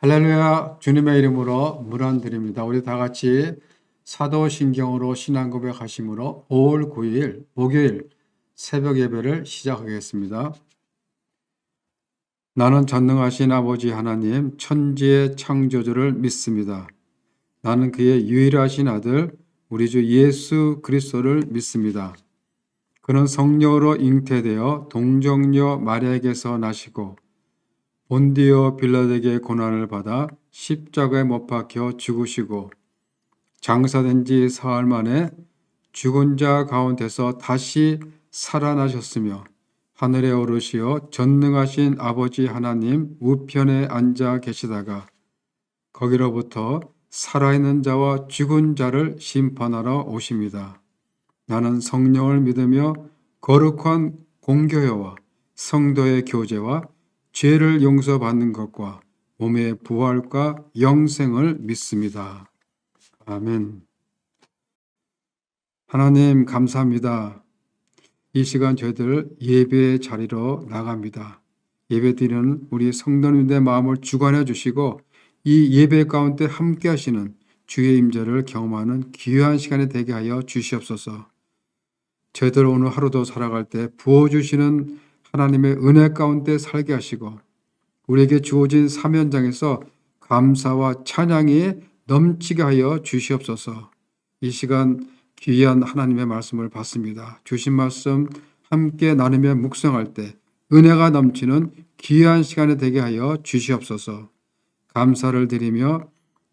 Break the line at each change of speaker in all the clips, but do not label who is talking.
할렐루야. 주님의 이름으로 문안드립니다. 우리 다 같이 사도신경으로 신앙 고백하심으로 5월 9일 목요일 새벽 예배를 시작하겠습니다. 나는 전능하신 아버지 하나님 천지의 창조주를 믿습니다. 나는 그의 유일하신 아들 우리 주 예수 그리스도를 믿습니다. 그는 성령으로 잉태되어 동정녀 마리아에게서 나시고 본디오 빌라도에게 고난을 받아 십자가에 못 박혀 죽으시고 장사된 지 사흘 만에 죽은 자 가운데서 다시 살아나셨으며 하늘에 오르시어 전능하신 아버지 하나님 우편에 앉아 계시다가 거기로부터 살아있는 자와 죽은 자를 심판하러 오십니다. 나는 성령을 믿으며 거룩한 공교회와 성도의 교제와 죄를 용서받는 것과 몸의 부활과 영생을 믿습니다. 아멘. 하나님 감사합니다. 이 시간 저희들 예배의 자리로 나갑니다. 예배드리는 우리 성도님들의 마음을 주관해 주시고 이 예배 가운데 함께 하시는 주의 임재를 경험하는 귀한 시간이 되게 하여 주시옵소서. 저희들 오늘 하루도 살아갈 때 부어주시는 하나님의 은혜 가운데 살게 하시고 우리에게 주어진 사명장에서 감사와 찬양이 넘치게 하여 주시옵소서. 이 시간 귀한 하나님의 말씀을 받습니다. 주신 말씀 함께 나누며 묵상할 때 은혜가 넘치는 귀한 시간이 되게 하여 주시옵소서. 감사를 드리며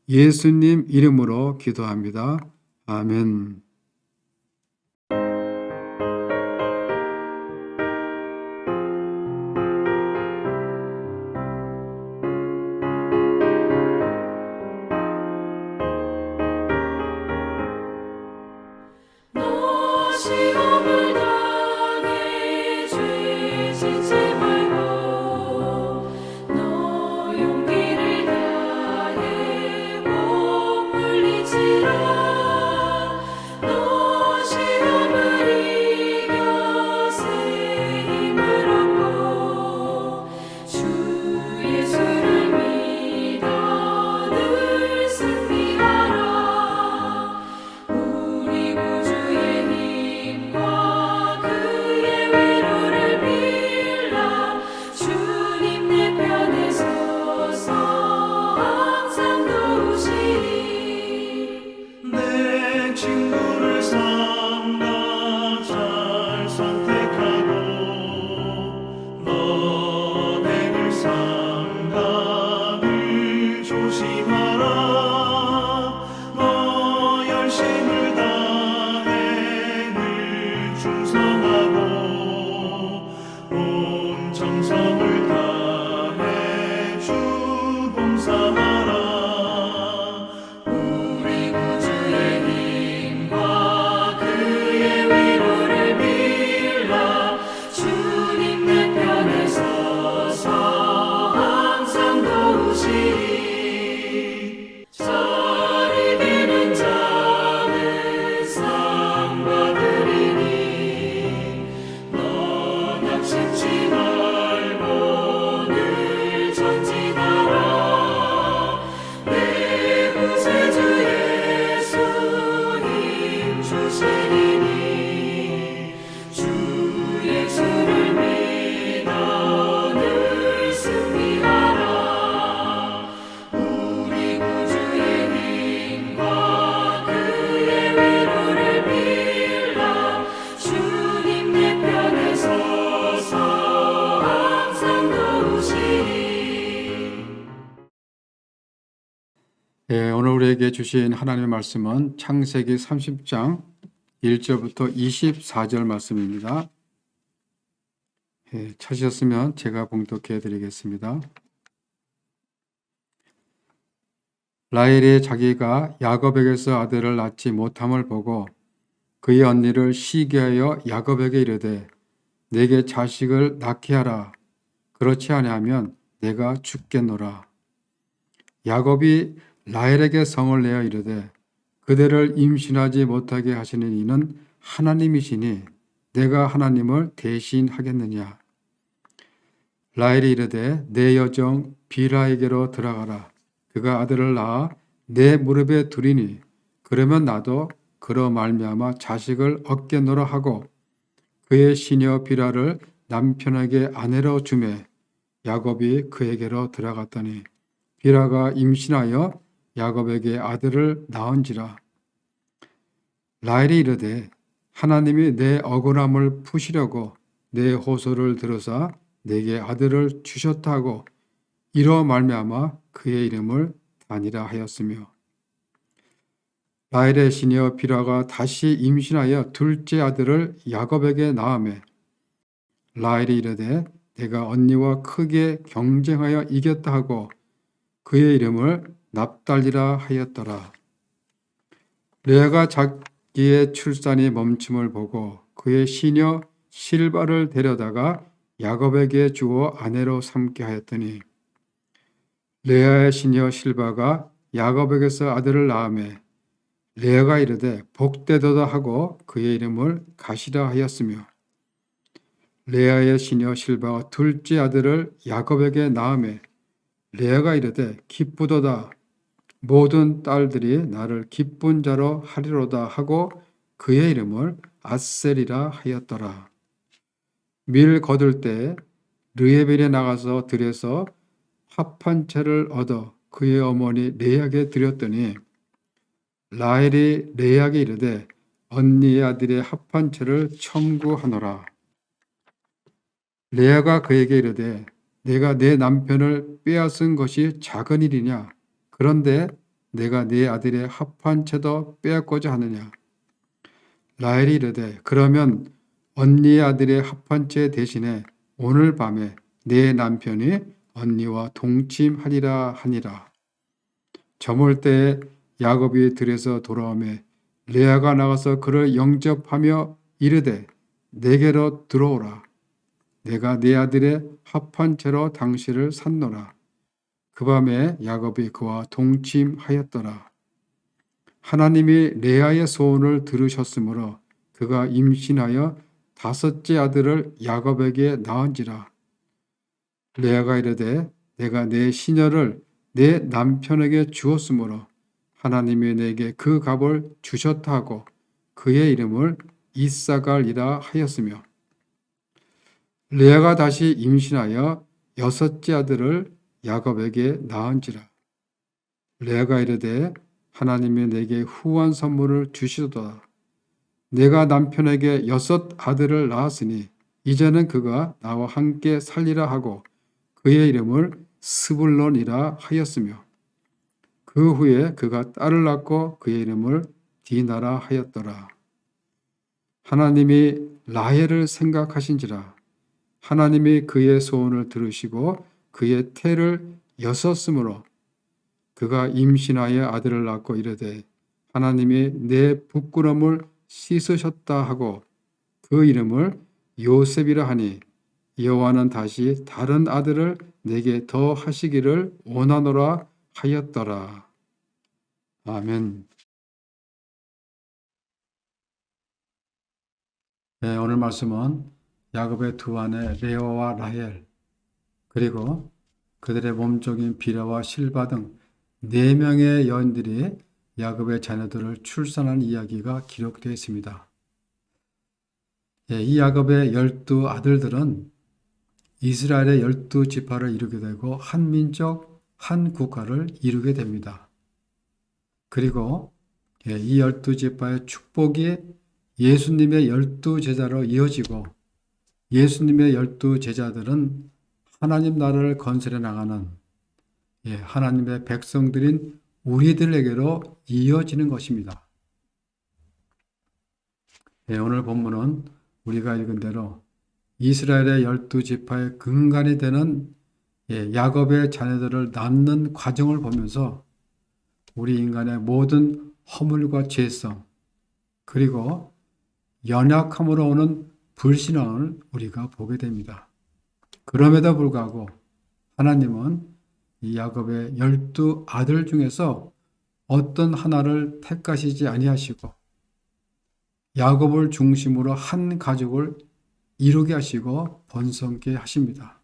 예수님 이름으로 기도합니다. 아멘.
시험을 당해 죄 짓지 말고 너 용기를 다해 못 물리치라. 너 시험을 이겨 새 힘을 얻고 주 예수를 믿어 늘 승리하라. 우리 구주의 힘과 그의 위로를 빌라. 주님 내 편에 서서 항상 도우시리.
내 친구를 삼가 잘 선택하고 너네를 삼가 늘 조심하라. 너 열심을 다해 늘 충성하고 온 정성을 다해 주 봉사하라.
우리 구주의 힘과 그의 위로를 빌라. 주님 내 편에 서서 항상 도우시리. 잘 이기는 자는 상 받으리니 너 낙심치 말고 늘 전진하라. 내 구세주 예수 힘 주시리니 주 예수를 믿어 늘 승리하라. 우리 구주의 힘과 그의 위로를 빌라. 주님 내 편에 서서 항상 도우시리.
오늘 우리에게 주신 하나님의 말씀은 창세기 30장 1절부터 24절 말씀입니다. 찾으셨으면 제가 봉독해 드리겠습니다. 라헬이 자기가 야곱에게서 아들을 낳지 못함을 보고 그의 언니를 시기하여 야곱에게 이르되 내게 자식을 낳게 하라. 그렇지 아니하면 내가 죽겠노라. 야곱이 라헬에게 성을 내어 이르되 그대를 임신하지 못하게 하시는 이는 하나님이시니 내가 하나님을 대신하겠느냐. 라헬이 이르되 내 여정 빌하에게로 들어가라. 그가 아들을 낳아 내 무릎에 두리니 그러면 나도 그로 말미암아 자식을 얻겠노라 하고 그의 시녀 비라를 남편에게 아내로 주매 야곱이 그에게로 들어갔더니 비라가 임신하여 야곱에게 아들을 낳은지라. 라헬이 이르되 하나님이 내 억울함을 푸시려고 내 호소를 들으사 내게 아들을 주셨다 하고 이로 말미암아 그의 이름을 다니라 하였으며 라헬의 시녀 비라가 다시 임신하여 둘째 아들을 야곱에게 낳으매 라헬이 이르되 내가 언니와 크게 경쟁하여 이겼다 하고 그의 이름을 납달리라 하였더라. 레아가 자기의 출산이 멈춤을 보고 그의 시녀 실바를 데려다가 야곱에게 주어 아내로 삼게 하였더니 레아의 시녀 실바가 야곱에게서 아들을 낳으매 레아가 이르되 복되도다 하고 그의 이름을 가시라 하였으며 레아의 시녀 실바가 둘째 아들을 야곱에게 낳으매 레아가 이르되 기쁘도다 모든 딸들이 나를 기쁜 자로 하리로다 하고 그의 이름을 아셀이라 하였더라. 밀 거둘 때 르에벨이 나가서 들에서 합한 채를 얻어 그의 어머니 레아에게 드렸더니 라헬이 레아에게 이르되 언니의 아들의 합한 채를 청구하노라. 레아가 그에게 이르되 내가 내 남편을 빼앗은 것이 작은 일이냐? 그런데 내가 네 아들의 합한 채도 빼앗고자 하느냐? 라헬이 이르되 그러면 언니의 아들의 합한 채 대신에 오늘 밤에 내 남편이 언니와 동침하리라 하니라. 저물 때에 야곱이 들에서 돌아오매 레아가 나가서 그를 영접하며 이르되 내게로 들어오라. 내가 네 아들의 합한 채로 당신을 샀노라. 그 밤에 야곱이 그와 동침하였더라. 하나님이 레아의 소원을 들으셨으므로 그가 임신하여 다섯째 아들을 야곱에게 낳은지라. 레아가 이르되 내가 내 시녀를 내 남편에게 주었으므로 하나님이 내게 그 값을 주셨다 하고 그의 이름을 이사갈이라 하였으며 레아가 다시 임신하여 여섯째 아들을 야곱에게 낳은지라. 레아가 이르되 하나님이 내게 후한 선물을 주시도다. 내가 남편에게 여섯 아들을 낳았으니 이제는 그가 나와 함께 살리라 하고 그의 이름을 스불론이라 하였으며 그 후에 그가 딸을 낳고 그의 이름을 디나라 하였더라. 하나님이 라헬을 생각하신지라. 하나님이 그의 소원을 들으시고 그의 태를 여섰으므로 그가 임신하여 아들을 낳고 이르되 하나님이 내 부끄러움을 씻으셨다 하고 그 이름을 요셉이라 하니 여호와는 다시 다른 아들을 내게 더 하시기를 원하노라 하였더라. 아멘. 네, 오늘 말씀은 야곱의 두 아내 레아와 라헬 그리고 그들의 몸종인 비라와 실바 등 4명의 여인들이 야곱의 자녀들을 출산한 이야기가 기록되어 있습니다. 이 야곱의 12 아들들은 이스라엘의 12지파를 이루게 되고 한 민족, 한 국가를 이루게 됩니다. 그리고 이 12지파의 축복이 예수님의 12제자로 이어지고 예수님의 12제자들은 하나님 나라를 건설해 나가는 하나님의 백성들인 우리들에게로 이어지는 것입니다. 오늘 본문은 우리가 읽은 대로 이스라엘의 12지파의 근간이 되는 야곱의 자녀들을 낳는 과정을 보면서 우리 인간의 모든 허물과 죄성 그리고 연약함으로 오는 불신앙을 우리가 보게 됩니다. 그럼에도 불구하고 하나님은 이 야곱의 12 아들 중에서 어떤 하나를 택하시지 아니하시고 야곱을 중심으로 한 가족을 이루게 하시고 번성케 하십니다.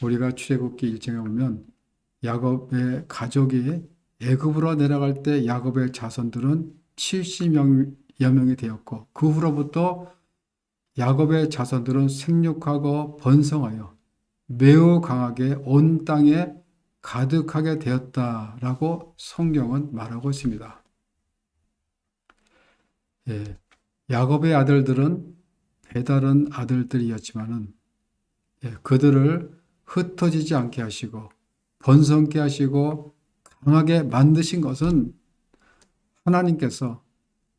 우리가 출애굽기 1장에 보면 야곱의 가족이 애굽으로 내려갈 때 야곱의 자손들은 70여 명이 되었고 그 후로부터 야곱의 자손들은 생육하고 번성하여 매우 강하게 온 땅에 가득하게 되었다라고 성경은 말하고 있습니다. 예, 야곱의 아들들은 배다른 아들들이었지만은 그들을 흩어지지 않게 하시고 번성케 하시고 강하게 만드신 것은 하나님께서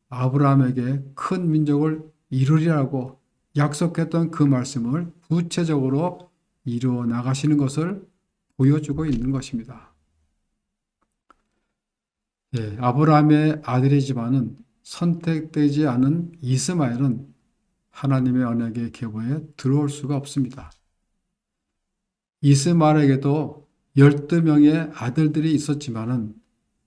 아브라함에게 큰 민족을 이루리라고 약속했던 그 말씀을 구체적으로 이루어 나가시는 것을 보여주고 있는 것입니다. 아브라함의 아들이지만은 선택되지 않은 이스마엘은 하나님의 언약의 계보에 들어올 수가 없습니다. 이스마엘에게도 12명의 아들들이 있었지만은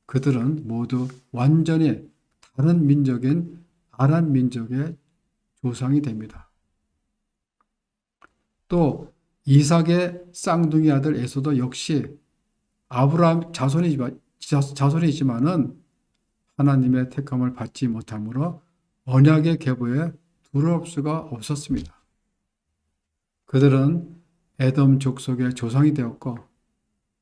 그들은 모두 완전히 다른 민족인 아람 민족의 조상이 됩니다. 또 이삭의 쌍둥이 아들 에서도 역시 아브라함 자손이지만은 하나님의 택함을 받지 못하므로 언약의 계보에 들어올 수가 없었습니다. 그들은 에돔 족속의 조상이 되었고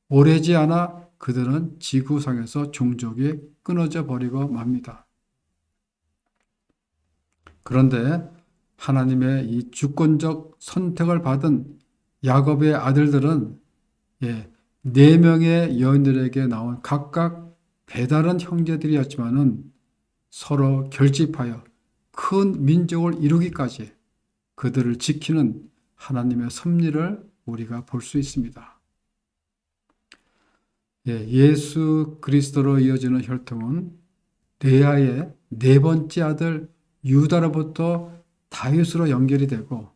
오래지 않아 그들은 지구상에서 종족이 끊어져 버리고 맙니다. 그런데 하나님의 이 주권적 선택을 받은 야곱의 아들들은 4명의 여인들에게 나온 각각 배다른 형제들이었지만은 서로 결집하여 큰 민족을 이루기까지 그들을 지키는 하나님의 섭리를 우리가 볼 수 있습니다. 예수 그리스도로 이어지는 혈통은 레아의 4번째 아들 유다로부터 다윗으로 연결이 되고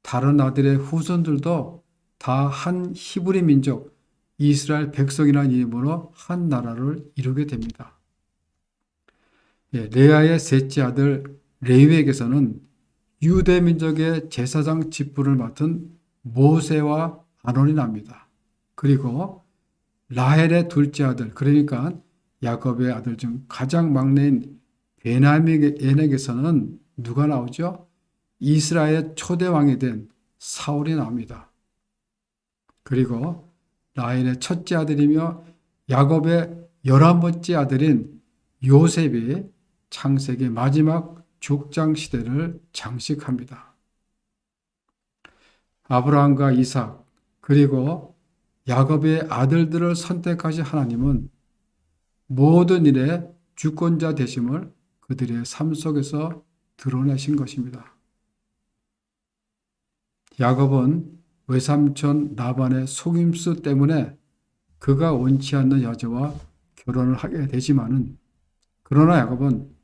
다른 아들의 후손들도 다 한 히브리 민족 이스라엘 백성이라는 이름으로 한 나라를 이루게 됩니다. 레아의 셋째 아들 레위에게서는 유대 민족의 제사장 직분을 맡은 모세와 아론이 납니다. 그리고 라헬의 둘째 아들, 그러니까 야곱의 아들 중 가장 막내인 베냐민에게서는 누가 나오죠? 이스라엘의 초대 왕이 된 사울이 나옵니다. 그리고 라헬의 첫째 아들이며 야곱의 11번째 아들인 요셉이 창세기 마지막 족장 시대를 장식합니다. 아브라함과 이삭 그리고 야곱의 아들들을 선택하신 하나님은 모든 일의 주권자 되심을 그들의 삶 속에서 드러내신 것입니다. 야곱은 외삼촌 라반의 속임수 때문에 그가 원치 않는 여자와 결혼을 하게 되지만은 그러나 야곱은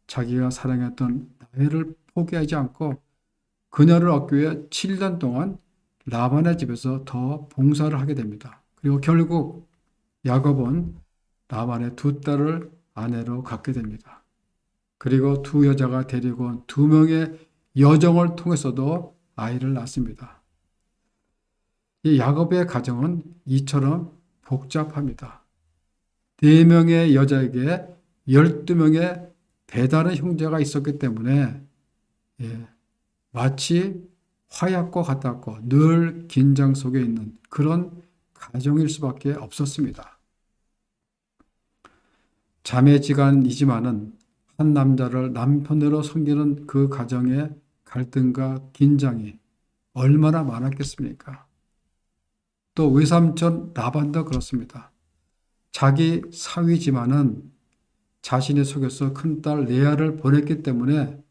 자기가 사랑했던 라헬을 포기하지 않고 그녀를 얻기 위해 7년 동안 라반의 집에서 더 봉사를 하게 됩니다. 그리고 결국 야곱은 라반의 2딸을 아내로 갖게 됩니다. 그리고 2 여자가 데리고 온 2명의 여종을 통해서도 아이를 낳습니다. 이 야곱의 가정은 이처럼 복잡합니다. 4명의 여자에게 12명의 배다른 형제가 있었기 때문에 마치 화약과 같았고 늘 긴장 속에 있는 그런 가정일 수밖에 없었습니다. 자매지간이지만은 한 남자를 남편으로 섬기는 그 가정의 갈등과 긴장이 얼마나 많았겠습니까? 또 외삼촌 라반도 그렇습니다. 자기 사위지만은 자신의 속에서 큰딸 레아를 보냈기 때문에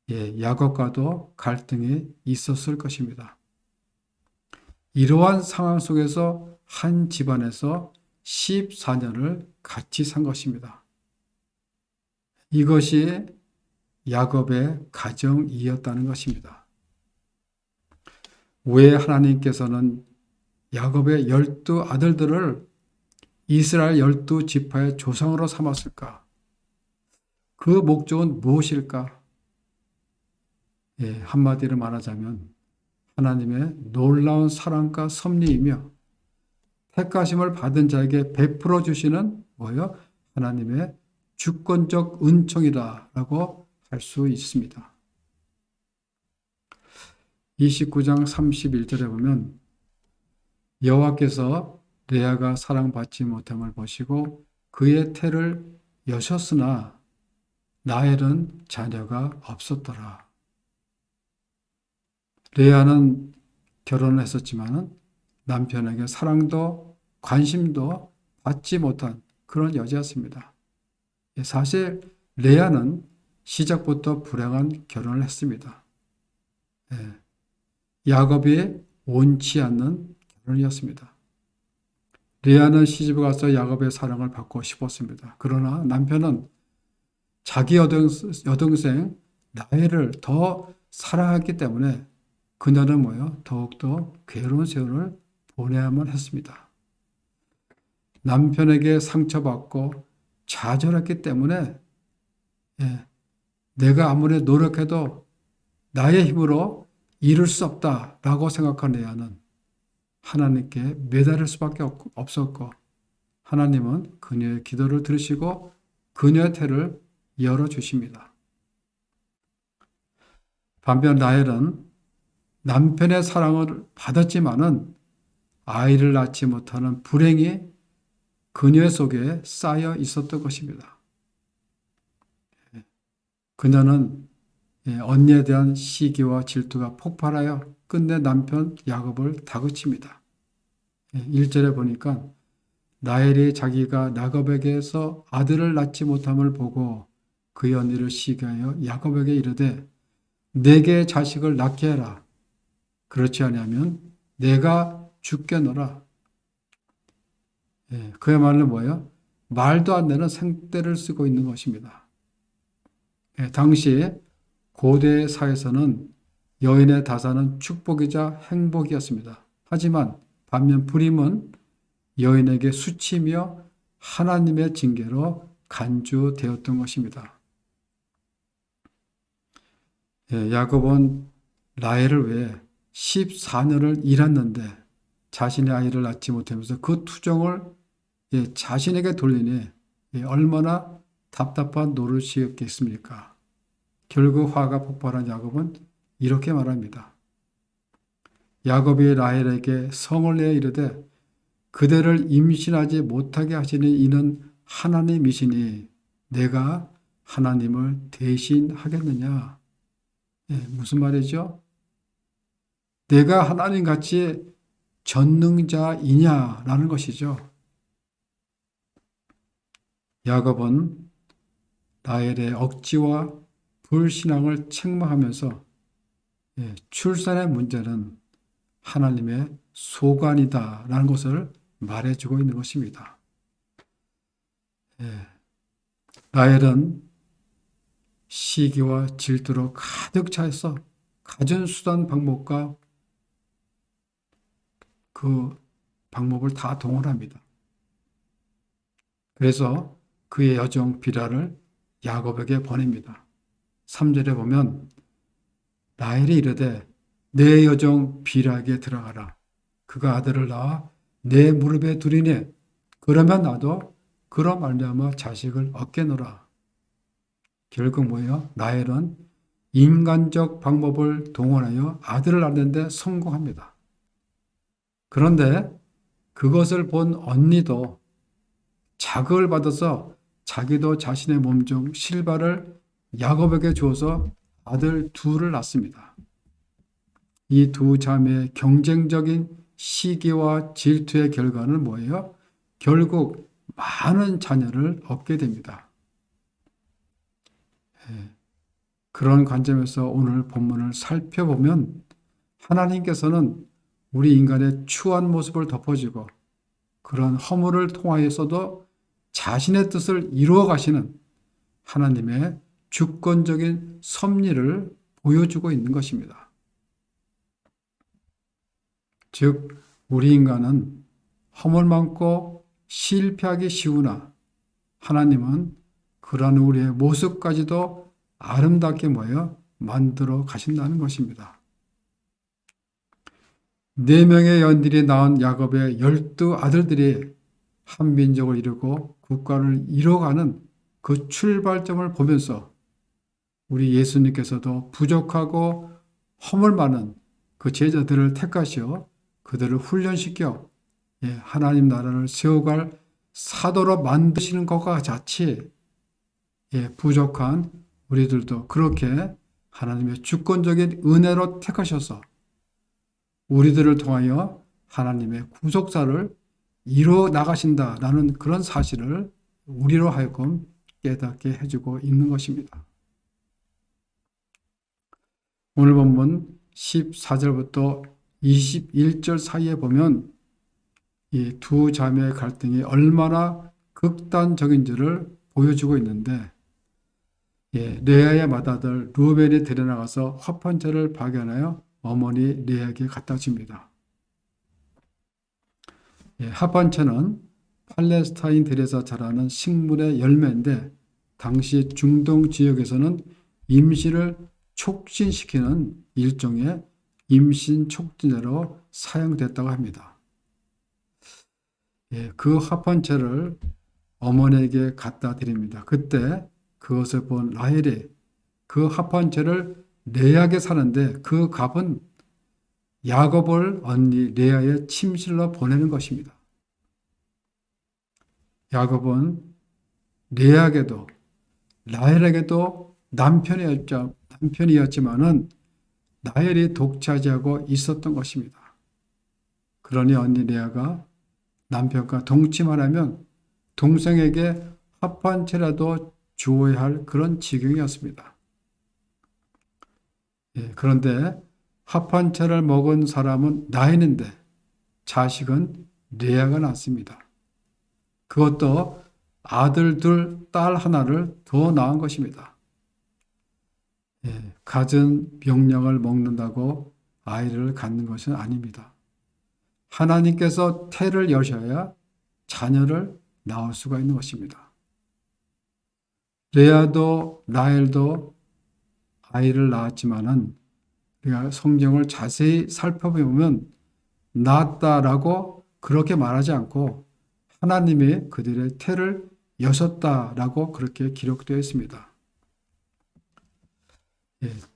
야곱과도 갈등이 있었을 것입니다. 이러한 상황 속에서 한 집안에서 14년을 같이 산 것입니다. 이것이 야곱의 가정이었다는 것입니다. 왜 하나님께서는 야곱의 12 아들들을 이스라엘 12지파의 조상으로 삼았을까? 그 목적은 무엇일까? 한마디로 말하자면 하나님의 놀라운 사랑과 섭리이며 택하심을 받은 자에게 베풀어 주시는 뭐예요? 하나님의 주권적 은총이다라고 할 수 있습니다. 29장 31절에 보면 여호와께서 레아가 사랑받지 못함을 보시고 그의 태를 여셨으나 라헬은 자녀가 없었더라. 레아는 결혼을 했었지만 남편에게 사랑도 관심도 받지 못한 그런 여자였습니다. 사실 레아는 시작부터 불행한 결혼을 했습니다. 야곱이 원치 않는 결혼이었습니다. 레아는 시집을 가서 야곱의 사랑을 받고 싶었습니다. 그러나 남편은 자기 여동생 라헬을 더 사랑했기 때문에 그녀는 뭐예요? 더욱더 괴로운 세월을 보내야만 했습니다. 남편에게 상처받고 좌절했기 때문에 내가 아무리 노력해도 나의 힘으로 이룰 수 없다라고 생각한 레아는 하나님께 매달릴 수밖에 없었고 하나님은 그녀의 기도를 들으시고 그녀의 태를 열어주십니다. 반면 라헬은 남편의 사랑을 받았지만은 아이를 낳지 못하는 불행이 그녀 속에 쌓여 있었던 것입니다. 그녀는 언니에 대한 시기와 질투가 폭발하여 끝내 남편 야곱을 다그칩니다. 1절에 보니까 라헬이 자기가 야곱에게서 아들을 낳지 못함을 보고 그의 언니를 시기하여 야곱에게 이르되 내게 자식을 낳게 해라. 그렇지 아니하면 내가 죽겠노라. 그야말로 뭐예요? 말도 안 되는 생떼를 쓰고 있는 것입니다. 당시 고대 사회에서는 여인의 다사는 축복이자 행복이었습니다. 하지만 반면 불임은 여인에게 수치며 하나님의 징계로 간주되었던 것입니다. 야곱은 라헬을 위해 14년을 일했는데 자신의 아이를 낳지 못하면서 그 투정을 자신에게 돌리니 얼마나 답답한 노릇이었겠습니까? 결국 화가 폭발한 야곱은 이렇게 말합니다. 야곱이 라헬에게 성을 내어 이르되 그대를 임신하지 못하게 하시는 이는 하나님이시니 내가 하나님을 대신하겠느냐? 무슨 말이죠? 내가 하나님같이 전능자이냐라는 것이죠. 야곱은 라헬의 억지와 불신앙을 책망하면서 출산의 문제는 하나님의 소관이다라는 것을 말해주고 있는 것입니다. 라헬은 시기와 질투로 가득 차서 가진 수단 방법과 그 방법을 다 동원합니다. 그래서 그의 여종 비라를 야곱에게 보냅니다. 3절에 보면 라헬이 이르되 내 여종 비라에게 들어가라. 그가 아들을 낳아 내 무릎에 두리니 그러면 나도 그로 말미암아 자식을 얻겠노라. 결국 뭐예요? 라헬은 인간적 방법을 동원하여 아들을 낳는데 성공합니다. 그런데 그것을 본 언니도 자극을 받아서 자기도 자신의 몸 중 실바를 야곱에게 주어서 아들 둘을 낳습니다. 이 두 자매의 경쟁적인 시기와 질투의 결과는 뭐예요? 결국 많은 자녀를 얻게 됩니다. 그런 관점에서 오늘 본문을 살펴보면 하나님께서는 우리 인간의 추한 모습을 덮어주고 그런 허물을 통하여서도 자신의 뜻을 이루어 가시는 하나님의 주권적인 섭리를 보여주고 있는 것입니다. 즉 우리 인간은 허물 많고 실패하기 쉬우나 하나님은 그러한 우리의 모습까지도 아름답게 만들어 가신다는 것입니다. 4명의 연들이 낳은 야곱의 12 아들들이 한 민족을 이루고 국가를 이뤄가는 그 출발점을 보면서 우리 예수님께서도 부족하고 허물 많은 그 제자들을 택하시어 그들을 훈련시켜 하나님 나라를 세워갈 사도로 만드시는 것과 같이 부족한 우리들도 그렇게 하나님의 주권적인 은혜로 택하셔서 우리들을 통하여 하나님의 구속사를 이루어 나가신다라는 그런 사실을 우리로 하여금 깨닫게 해주고 있는 것입니다. 오늘 본문 14절부터 21절 사이에 보면 이 두 자매의 갈등이 얼마나 극단적인지를 보여주고 있는데 레아의 맏아들 루벤이 데려나가서 화판채를 발견하여 어머니 레아에게 갖다 줍니다. 화판채는 팔레스타인들에서 자라는 식물의 열매인데 당시 중동 지역에서는 임신을 촉진시키는 일종의 임신 촉진제로 사용됐다고 합니다. 그 화판채를 어머니에게 갖다 드립니다. 그때 그것을 본 라헬이 그 화판채를 레아에게 사는데 그 값은 야곱을 언니 레아의 침실로 보내는 것입니다. 야곱은 레아에게도 라헬에게도 남편이었지만은 라헬이 독차지하고 있었던 것입니다. 그러니 언니 레아가 남편과 동침하려면 동생에게 합판채라도 주어야 할 그런 지경이었습니다. 그런데 합판채를 먹은 사람은 라헬인데 자식은 레아가 낳았습니다. 그것도 아들 둘, 딸 하나를 더 낳은 것입니다. 갖은 병력을 먹는다고 아이를 갖는 것은 아닙니다. 하나님께서 태를 여셔야 자녀를 낳을 수가 있는 것입니다. 레아도 라헬도 아이를 낳았지만은 우리가 성경을 자세히 살펴보면 낳았다라고 그렇게 말하지 않고 하나님이 그들의 태를 여셨다라고 그렇게 기록되어 있습니다.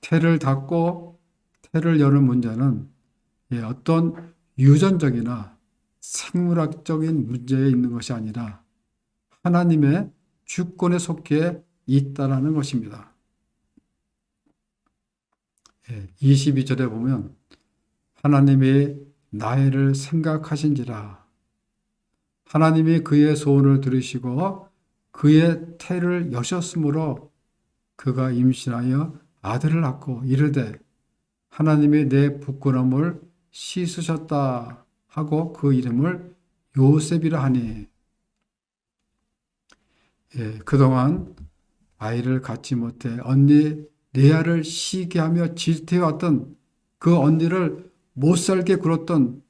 태를 닫고 태를 여는 문제는 어떤 유전적이나 생물학적인 문제에 있는 것이 아니라 하나님의 주권에 속해 있다라는 것입니다. 22절에 보면 하나님이 나이를 생각하신지라 하나님이 그의 소원을 들으시고 그의 태를 여셨으므로 그가 임신하여 아들을 낳고 이르되 하나님이 내 부끄러움을 씻으셨다 하고 그 이름을 요셉이라 하니 그동안 아이를 갖지 못해 언니 레아를 시기하며 질투해왔던 그 언니를 못살게 굴었던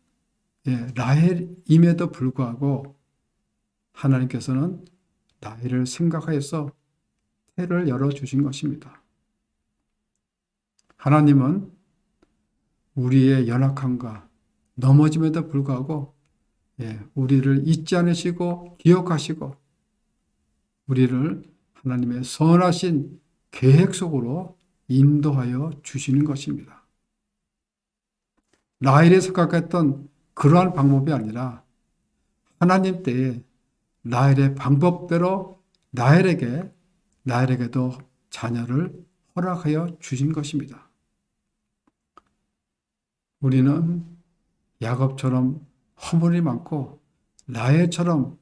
라헬임에도 불구하고 하나님께서는 라헬을 생각하여서 태를 열어주신 것입니다. 하나님은 우리의 연약함과 넘어짐에도 불구하고 우리를 잊지 않으시고 기억하시고 우리를 하나님의 선하신 계획 속으로 인도하여 주시는 것입니다. 라헬이 생각했던 그러한 방법이 아니라 하나님 때에 라헬의 방법대로 라헬에게도 자녀를 허락하여 주신 것입니다. 우리는 야곱처럼 허물이 많고 라헬처럼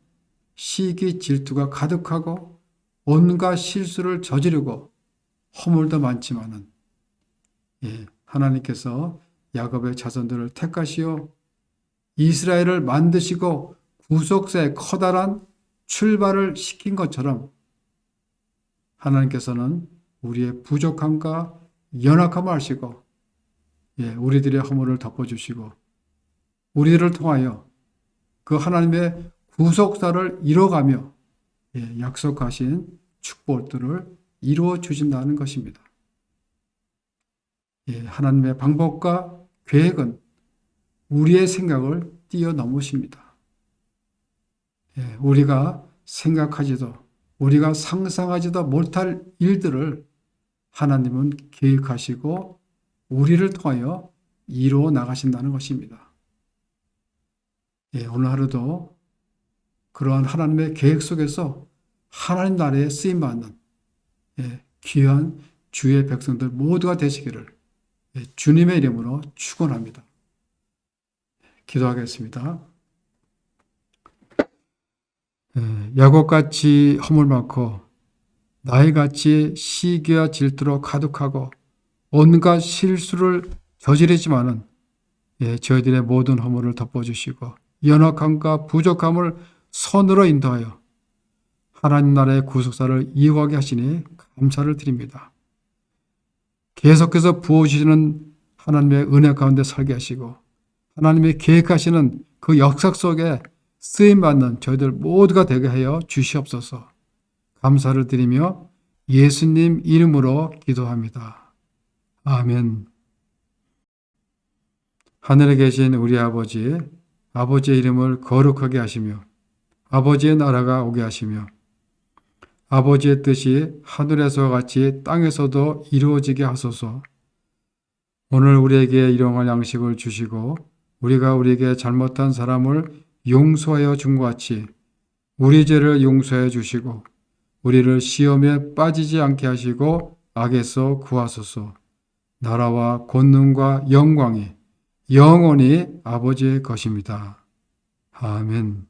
시기 질투가 가득하고 온갖 실수를 저지르고 허물도 많지만은 하나님께서 야곱의 자손들을 택하시어 이스라엘을 만드시고 구속사의 커다란 출발을 시킨 것처럼 하나님께서는 우리의 부족함과 연약함을 아시고 우리들의 허물을 덮어주시고 우리를 통하여 그 하나님의 구속사를 이뤄가며 약속하신 축복들을 이루어 주신다는 것입니다. 하나님의 방법과 계획은 우리의 생각을 뛰어넘으십니다. 우리가 생각하지도 우리가 상상하지도 못할 일들을 하나님은 계획하시고 우리를 통하여 이루어 나가신다는 것입니다. 오늘 하루도 그러한 하나님의 계획 속에서 하나님 나라에 쓰임받는 귀한 주의 백성들 모두가 되시기를 주님의 이름으로 축원합니다. 기도하겠습니다. 야곱같이 허물 많고 나이같이 시기와 질투로 가득하고 온갖 실수를 저지르지만은 저희들의 모든 허물을 덮어주시고 연약함과 부족함을 선으로 인도하여 하나님 나라의 구속사를 이어가게 하시니 감사를 드립니다. 계속해서 부어주시는 하나님의 은혜 가운데 살게 하시고 하나님의 계획하시는 그 역사 속에 쓰임받는 저희들 모두가 되게 하여 주시옵소서. 감사를 드리며 예수님 이름으로 기도합니다. 아멘. 하늘에 계신 우리 아버지, 아버지의 이름을 거룩하게 하시며 아버지의 나라가 오게 하시며 아버지의 뜻이 하늘에서와 같이 땅에서도 이루어지게 하소서. 오늘 우리에게 일용할 양식을 주시고 우리가 우리에게 잘못한 사람을 용서하여 준 것 같이 우리 죄를 용서해 주시고 우리를 시험에 빠지지 않게 하시고 악에서 구하소서. 나라와 권능과 영광이 영원히 아버지의 것입니다. 아멘.